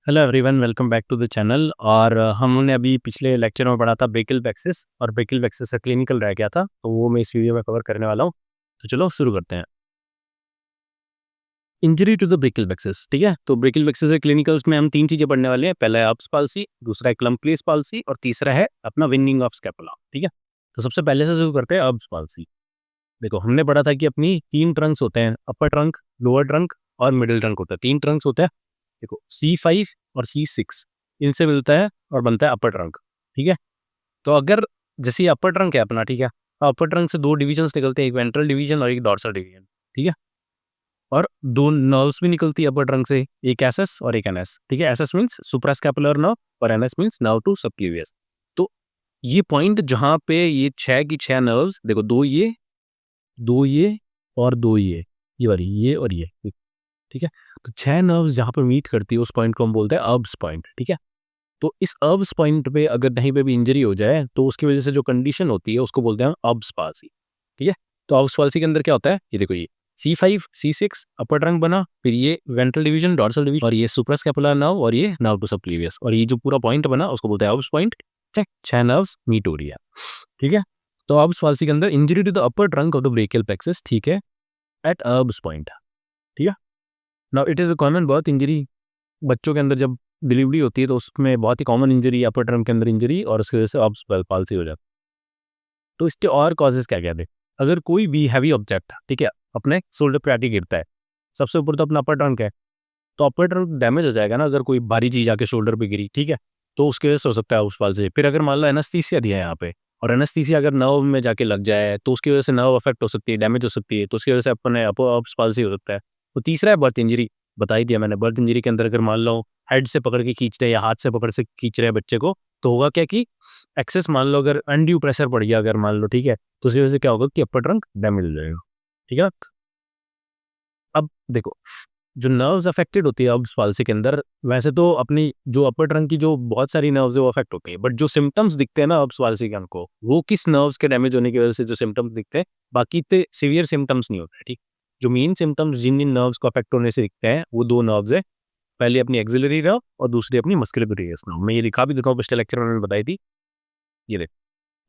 Hello everyone, welcome back to the channel. और हमने अभी पिछले लेक्चर में पढ़ा था ब्रेकियल प्लेक्सिस, और ब्रेकियल प्लेक्सिस का क्लिनिकल रह गया था, तो वो मैं इस वीडियो में कवर करने वाला हूँ। तो चलो शुरू करते हैं। Injury to the brachial plexus, ठीक है। तो ब्रेकियल प्लेक्सिस के क्लिनिकल्स में हम तीन चीज़ें पढ़ने वाले हैं। पहला है अब्स पाल्सी, दूसरा है क्लम्पलीस पाल्सी, और तीसरा है अपना विंडिंग ऑफ स्कैपुला, ठीक है। तो सबसे पहले से शुरू करते हैं अब्स पाल्सी। देखो, हमने पढ़ा था कि अपनी तीन ट्रंक्स होते हैं, अपर ट्रंक, लोअर ट्रंक और मिडिल ट्रंक होता है। तीन ट्रंक्स होते हैं। देखो, C5 और C6 इनसे मिलता है और बनता है अपर ट्रंक, ठीक है। तो अगर जैसे ये अपर ट्रंक है अपना, ठीक है, अपर ट्रंक से दो डिविजन्स निकलते हैं, एक वेंट्रल डिवीजन और एक डॉर्सल डिवीजन, ठीक है। और दो नर्व्स भी निकलती है अपर ट्रंक से, एक एसएस और एक एनएस, ठीक है। एसएस मीन्स सुप्रास्कैपुलर नर्व और NS means nerve to subclavius. तो ये पॉइंट जहाँ पे ये छह की छह नर्व्स, देखो, दो ये और दो ये वाली, ये और ये, ठीक है। तो छह नर्व्स जहाँ पर मीट करती है उस पॉइंट को हम बोलते हैं अब्स पॉइंट, ठीक है। तो इस अब्स पॉइंट पे अगर कहीं पे भी इंजरी हो जाए तो उसकी वजह से जो कंडीशन होती है उसको बोलते हैं अब्स पाल्सी, ठीक है। तो अब्स पाल्सी के अंदर क्या होता है, ये देखो, ये C5 C6 अपर ट्रंक बना, फिर ये वेंट्रल डिवीजन, डॉर्सल डिवीजन, और ये सुप्रास्कैपुलर नर्व, और ये नर्व टू सबक्लेवियस, और ये जो पूरा पॉइंट बना उसको बोलते हैं अब्स पॉइंट। ठीक, छह नर्व्स मीट हो रही है, ठीक है। तो अब्स पाल्सी के अंदर injury to the upper trunk of the brachial plexus, ठीक है, एट अब्स पॉइंट, ठीक है। Now it is a common birth injury. बच्चों के अंदर जब डिलीवरी होती है तो उसमें बहुत ही कॉमन इंजरी, अपर ट्रंक के अंदर इंजरी, और उसकी वजह से अब्स पाल्सी हो जाता है। तो इसके और कॉजेज क्या क्या थे। अगर कोई भी हैवी ऑब्जेक्ट, ठीक है, अपने शोल्डर पे आके गिरता है, सबसे ऊपर तो अपना अपर ट्रंक है, तो अपर ट्रंक डैमेज हो जाएगा ना अगर कोई भारी चीज आके शोल्डर पे गिरी, ठीक है। तो उसके वजह से हो सकता है अब्स पाल्सी। फिर अगर मान लो एनेस्थीसिया दिया है यहाँ पे, और एनेस्थीसिया अगर नर्व में जाके लग जाए तो उसकी वजह से नर्व अफेक्ट हो सकती है, डैमेज हो सकती है, तो उसकी वजह से अपने अब्स पाल्सी हो सकता है। तो तीसरा है बर्थ इंजरी। बता ही दिया मैंने, बर्थ इंजरी के अंदर अगर मान लो हेड से पकड़ के खींच रहे हैं या हाथ से पकड़ से खींच रहे हैं बच्चे को, तो होगा क्या कि एक्सेस, मान लो अगर अनड्यू प्रेशर पड़ गया अगर मान लो, ठीक है, तो उसकी वजह से क्या होगा कि अपर ट्रंक डैमेज हो जाएगा, ठीक है। अब देखो, जो नर्व्स अफेक्टेड होती है अब्स पाल्सी के अंदर, वैसे तो अपनी जो अपर ट्रंक की जो बहुत सारी नर्व्स है वो अफेक्ट होती है, बट जो सिम्टम्स दिखते हैं ना अब्स पाल्सी के हमको, वो किस नर्व्स के डैमेज होने की वजह से जो सिम्टम्स दिखते हैं, बाकी इतने सीवियर सिम्टम्स नहीं होते, ठीक। जो मेन सिम्टम्स जिन जिन नर्व्स को अफेक्ट होने से दिखते हैं वो दो नर्व्स है। पहले अपनी एक्सिलरी नर्व और दूसरी अपनी मस्कुलर नर्व। मैं ये लिखा भी दिखाऊँ, पिछले लेक्चर में मैंने बताई थी। ये देख,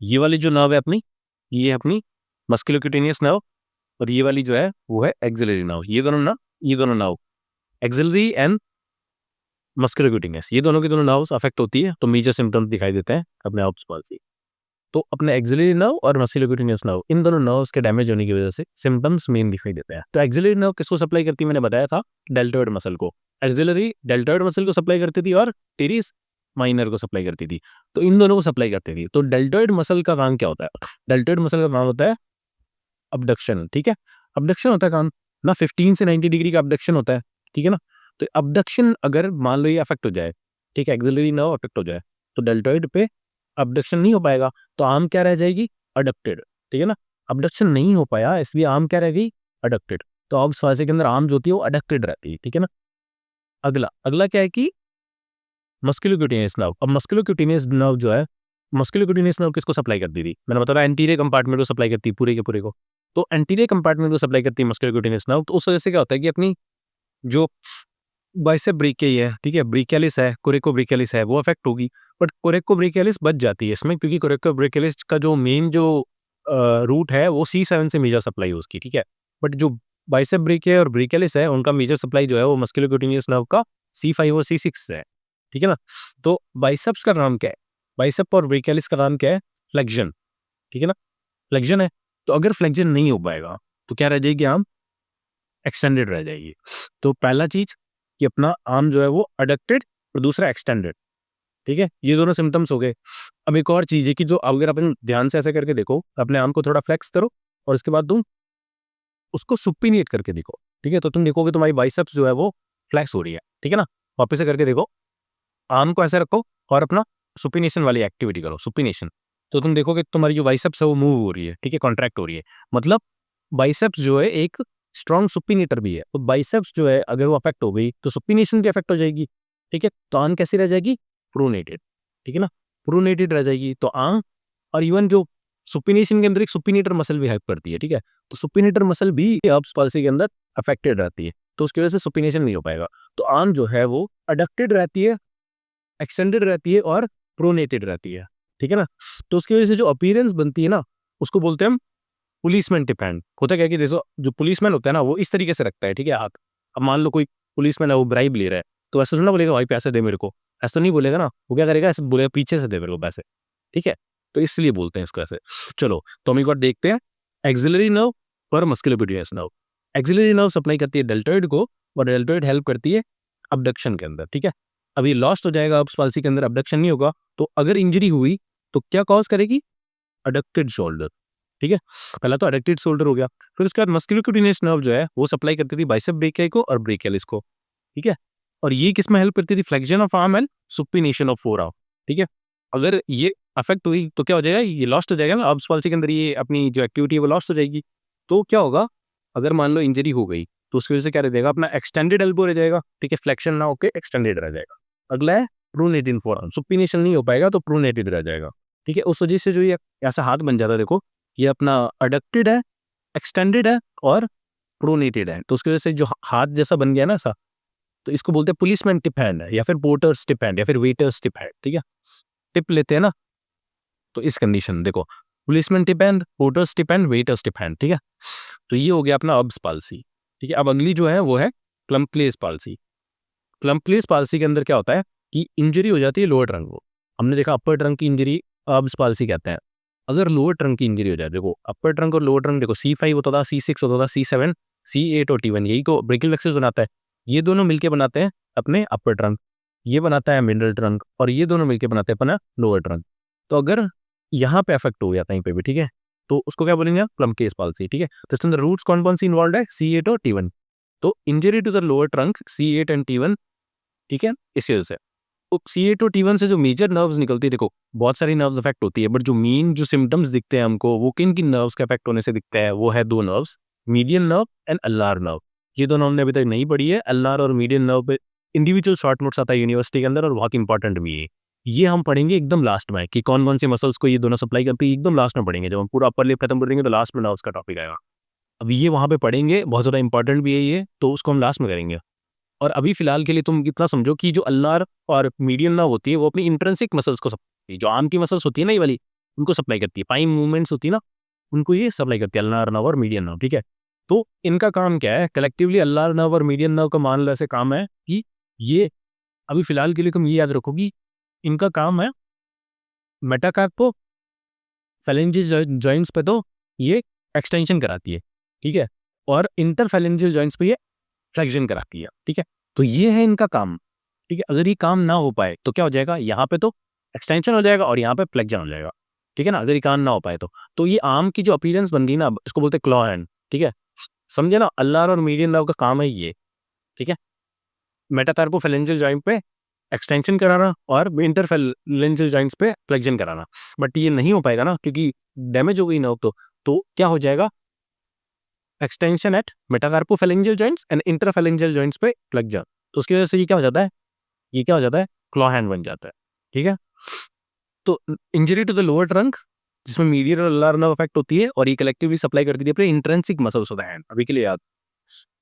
ये वाली जो नर्व है अपनी, ये है अपनी मस्कुलोक्यूटेनियस नर्व, और ये वाली जो है वो है एक्सिलरी नर्व। ये दोनों नर्व एक्सिलरी एंड मस्कुलोक्यूटेनियस, ये दोनों की दोनों नर्व्स अफेक्ट होती है, तो मेजर सिम्टम्स दिखाई देते हैं अपने अब्स पाल्सी। तो अपने एक्सिलरी नर्व और मस्कुलोक्यूटेनियस नर्व, इन दोनों नर्व्स के डैमेज होने की वजह से सिम्टम्स मेन दिखाई देते हैं। तो एक्सिलरी नर्व किसको सप्लाई करती है, मैंने बताया था, डेल्टॉइड मसल को। एक्सिलरी डेल्टॉइड मसल को सप्लाई करती थी और टेरिस माइनर को सप्लाई करती थी। तो इन दोनों को सप्लाई करती थी। तो डेल्टॉइड मसल का काम क्या होता है, डेल्टॉइड मसल का काम होता है अबडक्शन, ठीक है। अबडक्शन होता है काम ना, 15 से 90 डिग्री का अबडक्शन होता है, ठीक है ना। तो अबडक्शन अगर मान लो ये अफेक्ट हो जाए, ठीक है, एक्सिलरी नर्व अफेक्ट हो जाए, तो डेल्टॉइड पे अबडक्शन नहीं हो पाएगा, तो आर्म क्या रह जाएगी, अडक्टेड, ठीक है ना। अबडक्शन नहीं हो पाया इसलिए आर्म क्या रह गई, अडक्टेड। तो अब्स पाल्सी के अंदर आर्म जो होती है वो अडक्टेड रहती है, ठीक है ना। अगला अगला क्या है कि मस्कुलोक्यूटेनियस नर्व। अब मस्कुलोक्यूटेनियस नर्व जो है, मस्कुलोक्यूटेनियस नर्व किसको सप्लाई करती थी, मैंने बताया एंटीरियर कंपार्टमेंट को सप्लाई करती है, पूरे के पूरे को। तो एंटीरियर कंपार्टमेंट को सप्लाई करती है मस्कुलोक्यूटेनियस नर्व। तो उस वजह से क्या होता है कि अपनी जो बाइसेप ब्रेकियाई है, ठीक है, ब्रेकियलिस है, कोरेको ब्रेकियलिस है, वो अफेक्ट होगी। बट कोरेको ब्रेकियलिस बच जाती है इसमें, क्योंकि कोरेको ब्रेकियलिस का जो मेन जो रूट है वो C7 से मेजर सप्लाई है उसकी, ठीक है। बट जो बाइसेप ब्रेकिया और ब्रेकियलिस है उनका मेजर सप्लाई जो है वो मस्कुलोक्यूटेनियस नर्व का C5 और C6 से है, ठीक है ना। तो बाइसेप्स का नाम क्या है, बाइसेप और ब्रेकियलिस का नाम क्या है, फ्लेक्शन, ठीक है ना। फ्लेक्शन है। तो अगर फ्लेक्शन नहीं हो पाएगा तो क्या रह जाएगी, आर्म एक्सटेंडेड रह जाएगी। तो पहला चीज कि अपना आर्म जो है वो अडक्टेड, और दूसरा एक्सटेंडेड, ठीक है। ये दोनों सिम्टम्स हो गए। अब एक और चीज है कि जो अगर अपन ध्यान से ऐसे करके देखो, अपने आर्म को थोड़ा फ्लेक्स करो और इसके बाद तुम उसको सुपिनिएट करके देखो, ठीक है, तो तुम देखोगे तुम्हारी बाइसेप्स जो है वो फ्लेक्स हो रही है, ठीक है ना। वापस से करके देखो, आर्म को ऐसे रखो और अपना सुपिनेशन वाली एक्टिविटी करो, सुपिनेशन। तो तुम देखोगे तुम्हारी जो बाइसेप्स है वो मूव हो रही है, ठीक है, कॉन्ट्रैक्ट हो रही है। मतलब बाइसेप्स जो है एक स्ट्रॉन्ग सुपिनेटर भी है। तो बाइसेप्स जो है अगर वो अफेक्ट हो गई तो सुपिनेशन भी अफेक्ट हो जाएगी, ठीक है। तो आर्म कैसी रह जाएगी, प्रोनेटेड, ठीक है ना, प्रोनेटेड रह जाएगी। तो आर्म, और इवन जो सुपिनेशन के अंदर एक सुपिनेटर मसल भी हेल्प करती है, ठीक है। तो सुपिनेटर मसल भी अब्स पाल्सी के अंदर अफेक्टेड रहती है। तो उसकी वजह से सुपिनेशन नहीं हो पाएगा। तो आर्म जो है वो अडक्टेड रहती है, एक्सटेंडेड रहती है और प्रोनेटेड रहती है, ठीक है ना। तो उसकी वजह से जो अपीयरेंस बनती है ना, उसको बोलते हैं हम पुलिसमैन टिप हैंड। होता क्या है कि देखो जो पुलिसमैन होता है ना, वो इस तरीके से रखता है, ठीक है, हाथ। अब मान लो कोई पुलिसमैन है, वो ब्राइब ले रहा है, तो ऐसा थोड़ी ना बोलेगा भाई पैसे दे मेरे को, ऐसा तो नहीं बोलेगा ना। वो क्या करेगा, ऐसे बोलेगा पीछे से दे मेरे को पैसे, ठीक है। तो इसलिए बोलते हैं इसको ऐसे। चलो तो हम एक बार देखते हैं एक्सिलरी नर्व और मस्कुलोपोडियस नर्व। एक्सिलरी नर्व सप्लाई करती है डेल्टॉइड को, और डेल्टॉइड हेल्प करती है अबडक्शन के अंदर, ठीक है। अभी लॉस्ट हो जाएगा अब्स पाल्सी के अंदर, अबडक्शन नहीं होगा। तो अगर इंजरी हुई तो क्या कॉज करेगी, अडक्टेड शोल्डर, ठीक है। पहला तो अडक्टेड शोल्डर हो गया। फिर उसके बाद मस्कुलोपोडियस नर्व जो है वो सप्लाई करती थी बाइसेप ब्रेकियाई को और ब्रेकियलिस को, ठीक है। और ये किस में हेल्प करती थी, flexion of arm and supination of four arm, ठीक है। अगर ये अफेक्ट हुई तो क्या हो जाएगा, ये लॉस्ट हो जाएगा ना अब्स पाल्सी के अंदर, ये अपनी जो एक्टिविटी है वो लॉस्ट हो जाएगी। तो क्या होगा, अगर मान लो इंजरी हो गई तो उसकी वजह से क्या रह जाएगा, अपना एक्सटेंडेड एल्बो रह जाएगा, ठीक है, फ्लेक्शन ना होकर एक्सटेंडेड रह जाएगा। अगला है प्रोनेटेड फोरआर्म, सुपिनेशन नहीं हो पाएगा तो प्रोनेटेड रह जाएगा, ठीक है। उस वजह से जो ये ऐसा हाथ बन जाता है, देखो ये अपना अडक्टेड है, एक्सटेंडेड है और प्रोनेटेड है। तो उसकी वजह से जो हाथ जैसा बन गया ना ऐसा, तो इसको बोलते हैं पुलिसमैन टिप हैंड है, या फिर पोर्टर्स टिप हैंड, या फिर वेटर्स टिप हैंड, ठीक है। टिप लेते हैं ना, तो इस कंडीशन देखो, policeman tip hand, porters tip hand, waiters tip hand, ठीक है। तो ये हो गया अपना अब्स पाल्सी, ठीक है। अब अगली जो है वो है क्लम्पलेस पाल्सी। क्लम्पलेस पाल्सी के अंदर क्या होता है कि इंजरी हो जाती है लोअर ट्रंक को। हमने देखा अपर ट्रंक की इंजरी अब्स पाल्सी कहते हैं। अगर लोअर ट्रंक की इंजरी हो जाए, देखो अपर ट्रंक और लोअर ट्रंक, देखो C5 होता था, C6 होता था, C7, C8 और T1, यही तो ब्रेकियल प्लेक्सस बनाता है। ये दोनों मिलके बनाते हैं अपने अपर ट्रंक, ये बनाता है मिडल ट्रंक, और ये दोनों मिलके बनाते हैं अपना लोअर ट्रंक। तो अगर यहाँ पे अफेक्ट हो गया कहीं पे भी, ठीक है, तो उसको क्या बोलेंगे, प्लम्पकेस पाल्सी, ठीक है। तो इसके अंदर रूट्स कौन कौन सी इन्वॉल्व है, C8 और T1। तो injury to the lower trunk C8 and T1, ठीक है, इस वजह से। तो C8 और T1 से जो मेजर नर्व्स निकलती है, देखो बहुत सारी नर्व्स अफेक्ट होती है, बट जो मेन जो सिम्टम्स दिखते हैं हमको, वो किन किन नर्व्स के अफेक्ट होने से दिखते हैं, वो है दो nerves, median nerve and ulnar nerve. ये दोनों हमने अभी तक नहीं पढ़ी है। अल्नार और मीडियन नर्व पे इंडिविजुअल शॉर्ट नोट्स आता है यूनिवर्सिटी के अंदर, और बहुत इंपॉर्टेंट भी है। ये हम पढ़ेंगे एकदम लास्ट में कि कौन कौन से मसल्स को ये दोनों सप्लाई करती है, एकदम लास्ट में पढ़ेंगे। जब हम पूरा अपर लिप खत्म कर देंगे तो लास्ट में नर्व्स का टॉपिक आएगा। अब ये वहाँ पे पढ़ेंगे, बहुत ज़्यादा इंपॉर्टेंट भी है ये, तो उसको हम लास्ट में करेंगे। और अभी फिलहाल के लिए तुम इतना समझो कि जो अल्नार और मीडियन नर्व होती है वो अपनी इंट्रिंसिक मसल्स को सप्लाई, जो आर्म की मसल्स होती है ना ये वाली, उनको सप्लाई करती है। पाइन मूवमेंट्स होती है ना, उनको ये सप्लाई करती है, अल्नार नर्व और मीडियन नर्व, ठीक है। तो इनका काम क्या है, कलेक्टिवली अल्नार नर्व और मीडियन नर्व का मान लो ऐसे काम है कि ये, अभी फिलहाल के लिए तुम ये याद रखो कि इनका काम है मेटाकार्पो फेलेंजियल जॉइंट्स पे तो ये एक्सटेंशन कराती है, ठीक है, और इंटरफेलेंजियल जॉइंट्स पे ये फ्लेक्शन कराती है, ठीक है। तो ये है इनका काम, ठीक है। अगर ये काम ना हो पाए तो क्या हो जाएगा, यहाँ पे तो एक्सटेंशन हो जाएगा और यहाँ पे फ्लेक्शन हो जाएगा, ठीक है ना। अगर ये काम ना हो पाए तो ये आर्म की जो अपीयरेंस बन गई ना, इसको बोलते हैं क्लॉ हैंड, ठीक है। समझे ना, अल्नार और मीडियन नर्व का काम है ये, ठीक है, मेटाकार्पोफेलेंजियल जॉइंट पे एक्सटेंशन कराना और इंटरफेलेंजियल जॉइंट्स पे फ्लेक्शन कराना। बट ये नहीं हो पाएगा ना, क्योंकि डैमेज हो गई नर्व। तो क्या हो जाएगा, extension eight metacarpophalangeal joints and interphalangeal joints पे फ्लेक्शन। तो उसकी वजह से ये क्या हो जाता है, ये क्या हो जाता है, क्लॉ हैंड बन जाता है, ठीक है। तो injury to the lower trunk, जिसमें मीडियल और अल्नार नर्व अफेक्ट होती है, और ये कलेक्टिवली सप्लाई करती है अपने intrinsic muscles of the hand, अभी के लिए याद,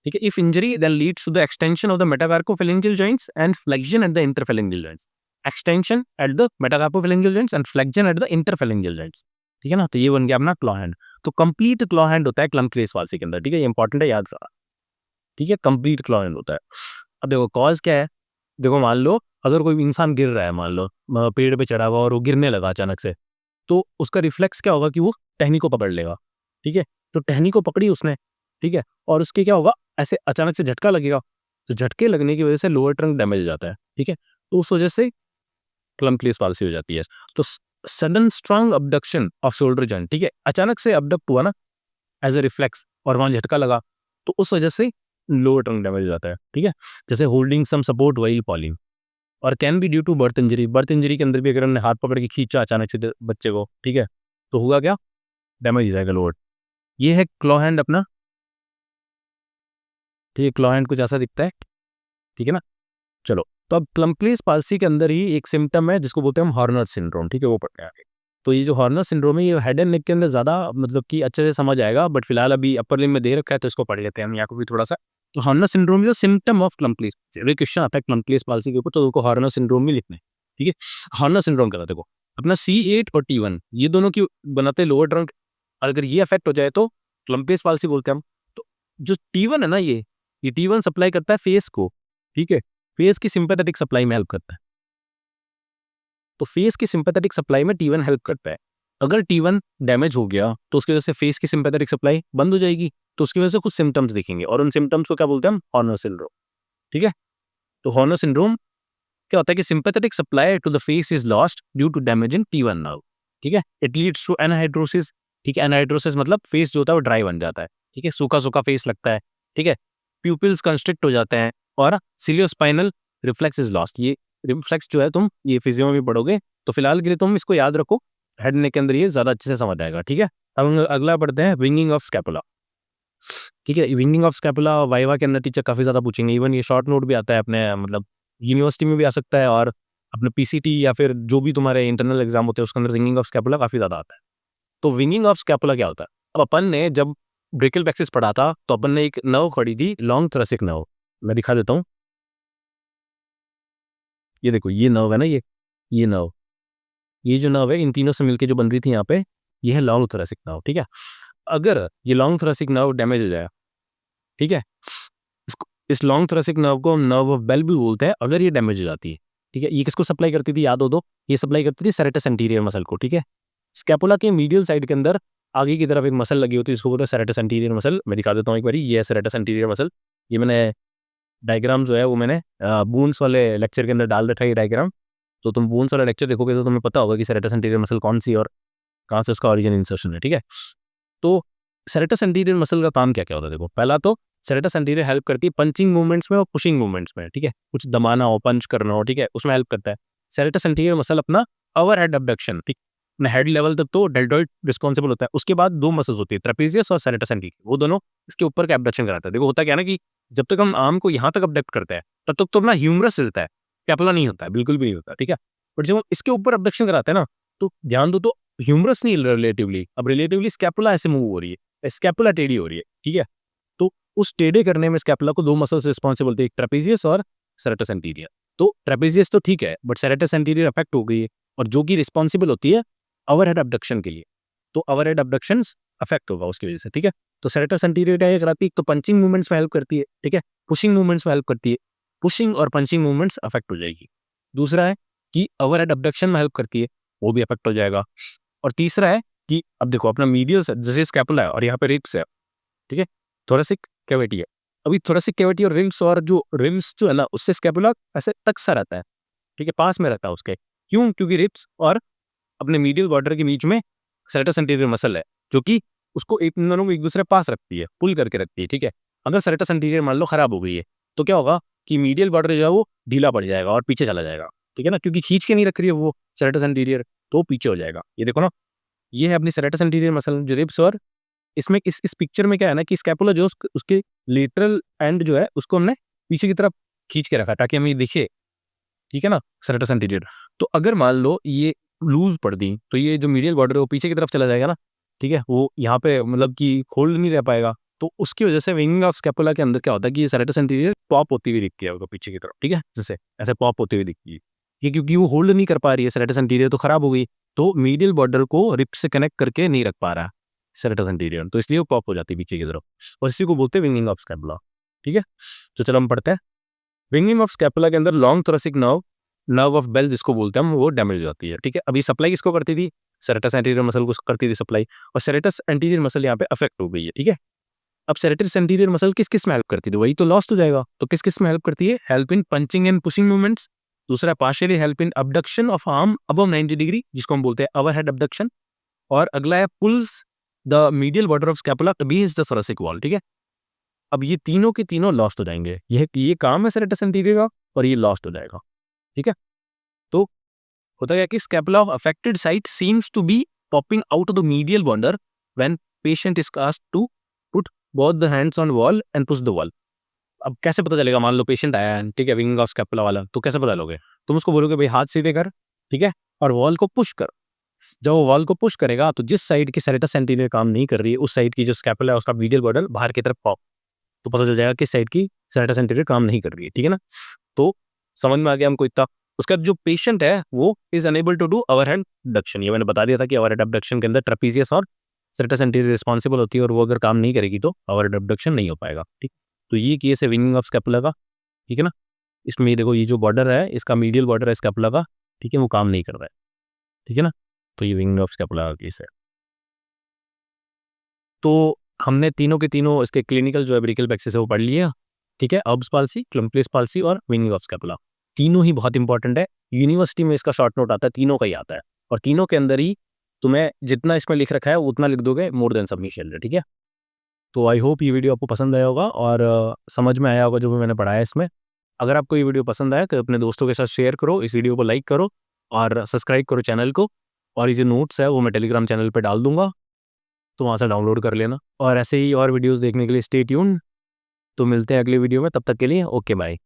ठीक है। If injury then leads to the extension of the metacarpophalangeal joints and flexion at the interphalangeal joints, extension at the metacarpophalangeal joints and flexion at the interphalangeal joints, ठीक है ना। तो ये बन गया अपना क्लॉ हैंड। तो कंप्लीट क्लॉ हैंड होता है क्लम्पलेस पाल्सी के अंदर, ठीक है, ये इंपॉर्टेंट है, याद रखना, ठीक है। कंप्लीट क्लॉ हैंड होता है। अब देखो कॉज क्या है, देखो मान लो अगर कोई इंसान गिर रहा है, मान लो पेड़ पे चढ़ा हुआ और वो गिरने लगा अचानक से, तो उसका रिफ्लेक्स क्या होगा कि वो टहनी को पकड़ लेगा, ठीक है। तो टहनी को पकड़ी उसने, ठीक है, और उसके क्या होगा, ऐसे अचानक से झटका लगेगा, तो झटके लगने की वजह से लोअर ट्रंक डैमेज हो जाता है, ठीक है। तो उस वजह से क्लम्पलेस पाल्सी हो जाती है। तो sudden strong abduction off shoulder joint, ठीक है, अचानक से अबडक्ट हुआ ना एज ए रिफ्लेक्स और वहां झटका लगा, तो उस वजह से लोअर ट्रंक डैमेज हो जाता है, ठीक है। जैसे holding some support while falling, और can be due to birth injury. Birth injury के अंदर भी अगर हमने हाथ पकड़ के खींचा अचानक से बच्चे को, ठीक है, तो होगा क्या, डैमेज हो जाएगा लोअर। ये है क्लॉ हैंड अपना, ठीक है, क्लॉ हैंड कुछ ऐसा दिखता है, ठीक है ना। चलो तो अब क्लम्पलेस पाल्सी के अंदर ही एक सिम्टम है जिसको बोलते हैं हम हॉर्नर सिंड्रोम, ठीक है, वो पढ़ते हैं आगे। तो ये जो हॉर्नर सिंड्रोम है ये हेड एंड नेक के अंदर ज़्यादा मतलब कि अच्छे से समझ आएगा, बट फिलहाल अभी अपर लिम्ब में दे रखा है तो इसको पढ़ लेते हैं हम यहाँ को भी थोड़ा सा। तो Horner syndrome is a symptom of Klumpke palsy. अगर क्वेश्चन आता है क्लम्पली स्पाल्सी के ऊपर तो उनको हॉर्नर सिंड्रोम ही लिखना है, ठीक है। हॉर्नर सिंड्रोम क्या होता है, देखो अपना C8 और T1 ये दोनों की बनाते हैं लोअर ट्रंक, अगर ये अफेक्ट हो जाए तो क्लम्पली स्पाल्सी बोलते हैं हम। तो जो T1 है ना, ये T1 सप्लाई करता है फेस को, ठीक है, फेस की सिंपैथेटिक सप्लाई में हेल्प करता है। तो फेस की सिंपैथेटिक सप्लाई में T1 हेल्प करता है। अगर T1 डैमेज हो गया तो उसकी वजह से फेस की सिंपैथेटिक सप्लाई बंद हो जाएगी, तो उसकी वजह से कुछ सिम्टम्स दिखेंगे और उन सिम्टम्स को क्या बोलते हैं हम, हॉर्नर सिंड्रोम, ठीक है। तो हॉर्नर सिंड्रोम क्या होता है कि sympathetic supply to the face is lost due to damage in T1 nerve, ठीक है। इट लीड्स टू एनाहाइड्रोसिस, ठीक है। एनाहाइड्रोसिस मतलब फेस जो होता है वो ड्राई बन जाता है, ठीक है, सूखा सूखा फेस लगता है, ठीक है। प्यूपिल्स कंस्ट्रिक्ट हो जाते हैं और सिलियोस्पाइनल रिफ्लेक्स इज लॉस्ट। ये रिफ्लेक्स जो है तुम ये फिजियो में भी पढ़ोगे, तो फिलहाल के लिए तुम इसको याद रखो, हेड नेक के अंदर ये ज्यादा अच्छे से समझ आएगा, ठीक है। अब हम अगला पढ़ते हैं विंगिंग ऑफ स्कैपुला, ठीक है। विंगिंग ऑफ स्कैपुला वाइवा के अंदर टीचर काफी ज्यादा पूछेंगे, इवन ये शॉर्ट नोट भी आता है अपने मतलब यूनिवर्सिटी में भी आ सकता है, और अपने पीसीटी या फिर जो भी तुम्हारे इंटरनल एग्जाम होते हैं उसके अंदर विंगिंग ऑफ स्कैपुला काफी ज्यादा आता है। तो विंगिंग ऑफ स्कैपुला क्या होता है, अब अपन ने जब ब्रेकियल प्लेक्सिस पढ़ा था तो अपन ने एक नर्व पढ़ी थी, लॉन्ग थोरेसिक नर्व। मैं दिखा देता हूँ, ये देखो ये नर्व है ना, ये नर्व, ये जो नर्व है इन तीनों से मिलके जो बन रही थी यहाँ पे, ये है लॉन्ग थोरेसिक नर्व, ठीक है। अगर ये लॉन्ग थोरेसिक नर्व डैमेज हो जाए, ठीक है, इस लॉन्ग थोरेसिक नर्व को नर्व ऑफ बेल भी बोलते हैं, अगर ये डैमेज हो जाती है, ठीक है। ये किसको सप्लाई करती थी, याद हो दो, ये सप्लाई करती थी सेरेटस एंटीरियर मसल को, ठीक है। स्कैपुला के मीडियल साइड के अंदर आगे की तरफ एक मसल लगी होती है, इसको बोलते हैं सेरेटस एंटीरियर मसल। मैं दिखा देता हूँ एक बारी, ये है सेरेटस एंटीरियर मसल। ये मैंने डायग्राम जो है वो मैंने बून्स वाले लेक्चर के अंदर डाल रखा है ये डायग्राम, तो तुम बून्स वाला लेक्चर देखोगे तो तुम्हें पता होगा कि सेरेटस एंटीरियर मसल कौन सी और कहाँ से उसका ओरिजिन इंसर्शन है, ठीक है। तो सेरेटस एंटीरियर मसल का काम क्या क्या होता है, देखो पहला तो सेरेटस एंटीरियर हेल्प करती है पंचिंग मूवमेंट्स में और पुशिंग मूवमेंट्स में, ठीक है। कुछ दबाना हो, पंच करना हो, ठीक है, उसमें हेल्प करता है। सेरेटस एंटीरियर मसल अपना ओवर हेड अबडक्शन, ठीक, अपने हेड लेवल तक तो डेल्टॉइड रिस्पॉन्सिबल होता है। उसके बाद दो मसल्स होती है, ट्रेपेजियस और सेरेटस एंटीरियर, वो दोनों इसके ऊपर का अबडक्शन कराता है। देखो होता क्या है ना कि जब तक हम आर्म को यहाँ तक अबडक्ट करते हैं तब तक तो अपना ह्यूमरस हिलता है, कैपुला नहीं होता है, बिल्कुल भी नहीं होता, ठीक है। बट जब हम इसके ऊपर अबडक्शन कराते हैं ना, तो ध्यान दो, तो ह्यूमरस नहीं हिल रहा रिलेटिवली, अब रिलेटिवली स्कैपुला ऐसे मूव हो रही है, स्कैपुला टेढ़ी हो रही है, ठीक है। तो उस टेढ़े करने में स्कैपुला को दो मसल्स रिस्पॉन्सिबल थे, एक ट्रेपेजियस और सेरेटस एंटीरियर। तो ट्रेपेजियस तो ठीक है, बट सेरेटस एंटीरियर अफेक्ट हो गई है, और जो कि रिस्पॉन्सिबल होती है ओवरहेड अबडक्शन के लिए, तो ओवरहेड अबडक्शन अफेक्ट होगा उसकी वजह से, ठीक है। तो सेरेटस एंटीरियर क्या कराती है, एक तो पंचिंग मूवमेंट्स में हेल्प करती है, ठीक है, पुशिंग मूवमेंट्स में हेल्प करती है, पुशिंग और पंचिंग मूवमेंट्स अफेक्ट हो जाएगी। दूसरा है कि ओवरहेड अबडक्शन में हेल्प करती है, वो भी अफेक्ट हो जाएगा। और तीसरा है कि अब देखो अपना मीडियल जैसे स्कैपुला है और यहाँ पे रिब्स है, ठीक है, थोरेसिक कैविटी है। अभी थोरेसिक कैविटी और रिब्स, और जो रिब्स जो है ना उससे स्कैपुला ऐसे तक सा रहता है, ठीक है, पास में रहता है उसके। क्यों, क्योंकि रिब्स और अपने मीडियल बॉर्डर के बीच में सेरेटस एंटीरियर मसल है, जो कि उसको एक इन दोनों को एक दूसरे पास रखती है, पुल करके रखती है, ठीक है। अगर सेरेटस एंटीरियर मान लो खराब हो गई है तो क्या होगा कि मीडियल बॉर्डर जो है वो ढीला पड़ जाएगा और पीछे चला जाएगा, ठीक है ना, क्योंकि खींच के नहीं रख रही है वो सेरेटस एंटीरियर, तो पीछे हो जाएगा। ये देखो ना, ये है अपनी सेरेटस एंटीरियर मसल जो रिब्स, और इसमें इस पिक्चर में क्या है ना कि स्कैपुला जो उसके लेटरल एंड जो है उसको हमने पीछे की तरफ खींच के रखा ताकि हमें ये दिखे, ठीक है ना, सेरेटस एंटीरियर। तो अगर मान लो ये लूज पड़ दी तो ये जो मीडियल बॉर्डर है वो पीछे की तरफ चला जाएगा ना, ठीक है, वो यहाँ पे मतलब कि होल्ड नहीं रह पाएगा। तो उसकी वजह से विंगिंग ऑफ स्कैपुला के अंदर क्या होता है कि ये सेरेटस एंटीरियर पॉप होती हुई दिखती है उसको पीछे की तरफ, ठीक है, जैसे ऐसे पॉप होती हुई दिखती है। ये क्योंकि वो होल्ड नहीं कर पा रही है, सेरेटस एंटीरियर तो खराब हो गई, तो मीडियल बॉर्डर को रिप से कनेक्ट करके नहीं रख पा रहा है सेरेटस एंटीरियर, तो इसलिए वो पॉप हो जाती है पीछे की तरफ, और इसी को बोलते हैं विंगिंग ऑफ स्कैपुला, ठीक है। तो चलो हम पढ़ते हैं। विंगिंग ऑफ स्कैपुला के अंदर long thoracic nerve, nerve of Bell जिसको बोलते हैं हम, वो डैमेज हो जाती है, ठीक है। अभी सप्लाई किसको करती थी, सेरेटस एंटीरियर मसल को करती थी सप्लाई, और सेरेटस एंटीरियर मसल यहाँ पे अफेक्ट हो गई है, ठीक है। अब सेरेटस एंटीरियर मसल किस किस में हेल्प करती थी, वही तो लॉस्ट हो जाएगा, तो किस किस में हेल्प करती है, help in punching and pushing movements. दूसरा partially help in abduction of arm above 90 degree जिसको हम बोलते हैं ओवरहेड अबडक्शन। और अगला है pulls the medial border of scapula against the thoracic wall, ठीक है। अब ये तीनों के तीनों लॉस्ट हो जाएंगे, ये काम है सेरेटस एंटीरियर का, और ये लॉस्ट हो जाएगा, ठीक है। तो होता क्या कि scapula of affected side seems to be popping out of the medial border when patient is asked to put both the hands on wall and push the wall. अब कैसे पता चलेगा, मान लो पेशेंट आया है, ठीक है, विंगिंग ऑफ स्कैपुला वाला, तो कैसे पता लोगे, तुम उसको बोलोगे भाई हाथ सीधे कर, ठीक है, और वॉल को पुश कर। जब वो वॉल को पुश करेगा तो जिस साइड की सेरेटस एंटीरियर काम नहीं कर रही है उस साइड की जो स्कैपुला है उसका मीडियल बॉर्डर बाहर की तरफ पॉप, तो पता चल जाएगा किस साइड की सेरेटस एंटीरियर काम नहीं कर रही है, ठीक है ना। तो समझ में आ गया हमको इतना। उसका जो पेशेंट है वो is unable to do overhead abduction। ये मैंने बता दिया था कि ओवरहेड abduction के अंदर ट्रेपीजियस और सेरेटस एंटीरियर रिस्पॉन्सिबल होती है, और वो अगर काम नहीं करेगी तो ओवरहेड abduction नहीं हो पाएगा, ठीक। तो ये केस है विंगिंग ऑफ स्कैपुला का, ठीक है ना। इसमें ये देखो, ये जो बॉर्डर है इसका मीडियल बॉर्डर है स्कैपुला का, ठीक है, वो काम नहीं कर रहा है, ठीक है ना। तो ये विंगिंग ऑफ स्कैपुला का केस है। तो हमने तीनों के तीनों इसके क्लिनिकल जो है ब्रेकियल प्लेक्सिस है वो पढ़ लिए, ठीक है। अब्स पाल्सी, क्लम्पलेस पाल्सी और विंगिंग ऑफ स्कैपुला, तीनों ही बहुत इंपॉर्टेंट है। यूनिवर्सिटी में इसका शॉर्ट नोट आता है, तीनों का ही आता है, और तीनों के अंदर ही तुम्हें जितना इसमें लिख रखा है उतना लिख दोगे, मोर देन सफिशिएंट, ठीक है। तो आई होप ये वीडियो आपको पसंद आया होगा और समझ में आया होगा जो भी मैंने पढ़ाया इसमें। अगर आपको ये वीडियो पसंद आया तो अपने दोस्तों के साथ शेयर करो, इस वीडियो को लाइक करो और सब्सक्राइब करो चैनल को। और ये जो नोट्स है वो मैं टेलीग्राम चैनल पे डाल दूंगा, तो वहाँ से डाउनलोड कर लेना। और ऐसे ही और वीडियोस देखने के लिए स्टे ट्यून। तो मिलते हैं अगले वीडियो में, तब तक के लिए ओके बाय।